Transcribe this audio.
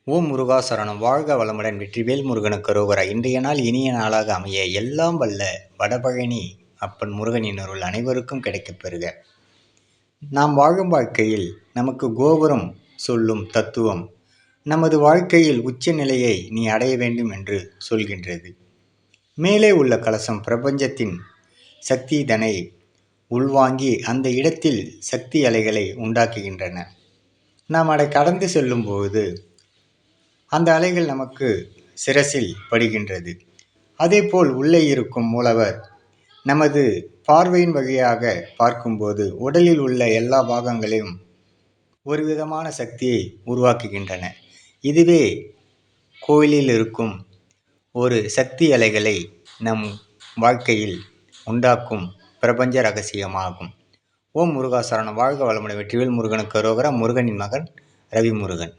ஓம் முருகா சரணம். வாழ்க வளமுடன். வெற்றிவேல் முருகனுக்கு அரோகரா. இன்றைய நாள் இனிய நாளாக அமைய எல்லாம் வல்ல வடபழனி அப்பன் முருகனின் அருள் அனைவருக்கும் கிடைக்கப் பெறுக. நாம் வாழும் வாழ்க்கையில் நமக்கு கோபுரம் சொல்லும் தத்துவம் நமது வாழ்க்கையில் உச்ச நிலையை நீ அடைய வேண்டும் என்று சொல்கின்றது. மேலே உள்ள கலசம் பிரபஞ்சத்தின் சக்தி தனை உள்வாங்கி அந்த இடத்தில் சக்தி அலைகளை உண்டாக்குகின்றன. நாம் அதை கடந்து செல்லும் போது அந்த அலைகள் நமக்கு சிரசில் படுகின்றது. அதேபோல் உள்ளே இருக்கும் மூலவர் நமது பார்வையின் வழியாக பார்க்கும்போது உடலில் உள்ள எல்லா பாகங்களையும் ஒரு விதமான சக்தியை உருவாக்குகின்றன. இதுவே கோயிலில் இருக்கும் ஒரு சக்தி அலைகளை நம் வாழ்க்கையில் உண்டாக்கும் பிரபஞ்ச ரகசியமாகும். ஓம் முருகா சரணம். வாழ்க வளமுடன். வெற்றிவேல் முருகனுக்கு அரோகரா. முருகனின் மகன் ரவி முருகன்.